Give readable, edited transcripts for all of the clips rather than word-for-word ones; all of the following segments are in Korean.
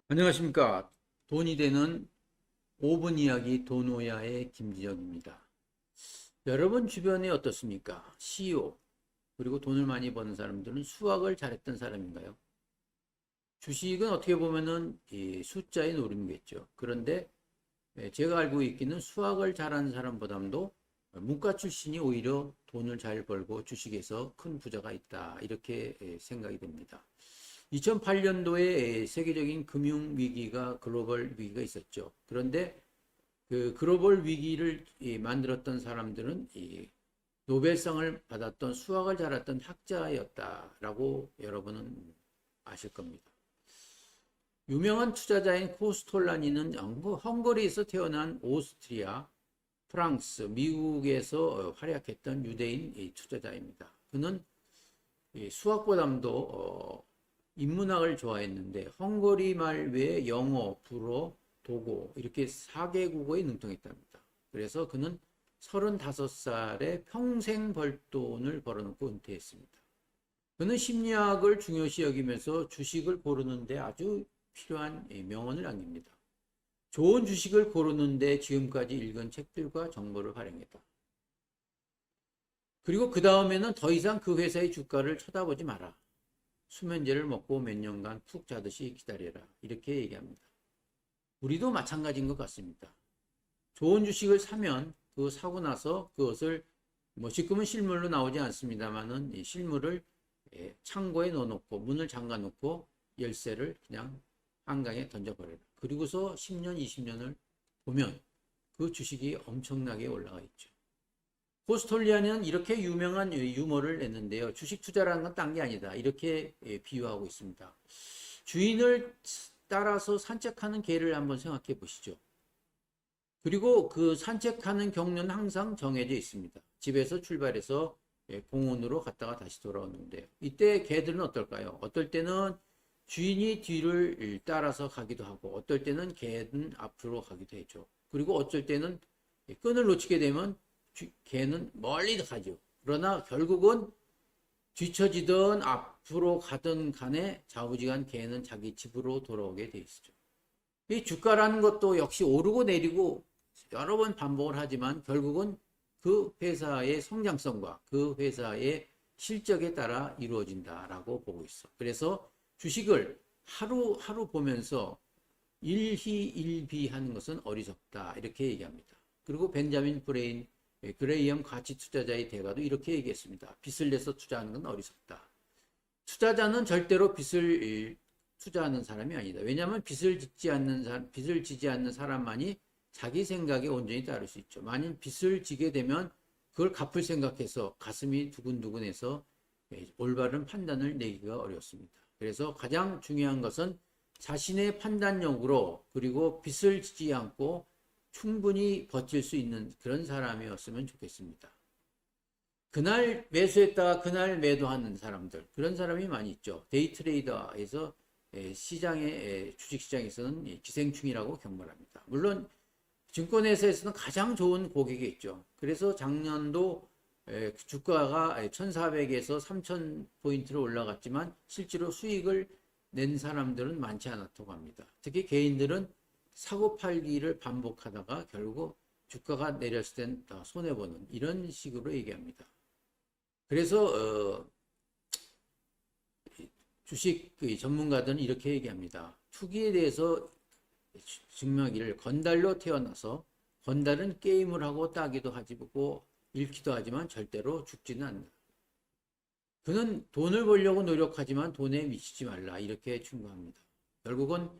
안녕하십니까. 돈이 되는 5분 이야기 돈오야의 김지영입니다. 여러분 주변에 어떻습니까? CEO, 그리고 돈을 많이 버는 사람들은 수학을 잘했던 사람인가요? 주식은 어떻게 보면은 이 숫자의 노름이겠죠. 그런데 제가 알고 있기는 수학을 잘하는 사람보다도 문과 출신이 오히려 돈을 잘 벌고 주식에서 큰 부자가 있다. 이렇게 생각이 됩니다. 2008년도에 세계적인 금융 위기가 글로벌 위기가 있었죠. 그런데 그 글로벌 위기를 만들었던 사람들은 이 노벨상을 받았던 수학을 잘했던 학자였다라고 여러분은 아실 겁니다. 유명한 투자자인 코스톨라니는 헝거리에서 태어난 오스트리아, 프랑스, 미국에서 활약했던 유대인 투자자입니다. 그는 수학보다도 인문학을 좋아했는데 헝거리 말 외에 영어, 불어, 독어 이렇게 4개국어에 능통했답니다. 그래서 그는 35살에 평생 벌돈을 벌어놓고 은퇴했습니다. 그는 심리학을 중요시 여기면서 주식을 고르는데 아주 필요한 명언을 남깁니다. 좋은 주식을 고르는데 지금까지 읽은 책들과 정보를 활용했다. 그리고 그 다음에는 더 이상 그 회사의 주가를 쳐다보지 마라. 수면제를 먹고 몇 년간 푹 자듯이 기다려라. 이렇게 얘기합니다. 우리도 마찬가지인 것 같습니다. 좋은 주식을 사면 그 사고 나서 그것을 지금은 실물로 나오지 않습니다만은 이 실물을 창고에 넣어놓고 문을 잠가 놓고 열쇠를 그냥 한강에 던져버려라. 그리고서 10년, 20년을 보면 그 주식이 엄청나게 올라가 있죠. 포스톨리아는 이렇게 유명한 유머를 냈는데요. 주식 투자라는 건 딴 게 아니다. 이렇게 비유하고 있습니다. 주인을 따라서 산책하는 개를 한번 생각해 보시죠. 그리고 그 산책하는 경로는 항상 정해져 있습니다. 집에서 출발해서 공원으로 갔다가 다시 돌아오는데 이때 개들은 어떨까요? 어떨 때는 주인이 뒤를 따라서 가기도 하고 어떨 때는 개는 앞으로 가기도 하죠. 그리고 어쩔 때는 끈을 놓치게 되면 개는 멀리 가죠. 그러나 결국은 뒤처지던 앞으로 가던 간에 좌우지간 개는 자기 집으로 돌아오게 돼 있죠. 이 주가라는 것도 역시 오르고 내리고 여러 번 반복을 하지만 결국은 그 회사의 성장성과 그 회사의 실적에 따라 이루어진다라고 보고 있어. 그래서 주식을 하루하루 보면서 일희일비하는 것은 어리석다 이렇게 얘기합니다. 그리고 벤자민 그레이엄 가치 투자자의 대가도 이렇게 얘기했습니다. 빚을 내서 투자하는 건 어리석다. 투자자는 절대로 빚을 투자하는 사람이 아니다. 왜냐하면 빚을 지지 않는 사람만이 자기 생각에 온전히 따를 수 있죠. 만일 빚을 지게 되면 그걸 갚을 생각해서 가슴이 두근두근해서 올바른 판단을 내기가 어렵습니다. 그래서 가장 중요한 것은 자신의 판단력으로 그리고 빚을 지지 않고 충분히 버틸 수 있는 그런 사람이었으면 좋겠습니다. 그날 매수했다가 그날 매도하는 사람들, 그런 사람이 많이 있죠. 데이트레이더에서 주식시장에서는 기생충이라고 경멸합니다. 물론 증권회사에서는 가장 좋은 고객이 있죠. 그래서 작년도 주가가 1,400에서 3,000포인트로 올라갔지만 실제로 수익을 낸 사람들은 많지 않았다고 합니다. 특히 개인들은 사고 팔기를 반복하다가 결국 주가가 내렸을 땐 손해보는 이런 식으로 얘기합니다. 그래서 주식 전문가들은 이렇게 얘기합니다. 투기에 대해서 증명하기를 건달로 태어나서 건달은 게임을 하고 따기도 하고 잃기도 하지만 절대로 죽지는 않는다. 그는 돈을 벌려고 노력하지만 돈에 미치지 말라 이렇게 충고합니다. 결국은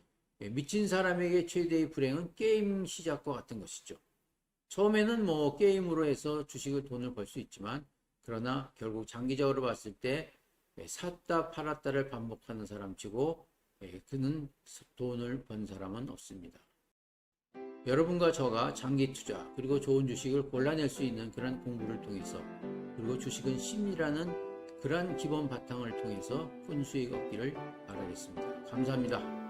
미친 사람에게 최대의 불행은 게임 시작과 같은 것이죠. 처음에는 게임으로 해서 주식을 돈을 벌 수 있지만 그러나 결국 장기적으로 봤을 때 샀다 팔았다를 반복하는 사람치고 그는 돈을 번 사람은 없습니다. 여러분과 저가 장기 투자 그리고 좋은 주식을 골라낼 수 있는 그런 공부를 통해서 그리고 주식은 심리라는 그러한 기본 바탕을 통해서 큰 수익 얻기를 바라겠습니다. 감사합니다.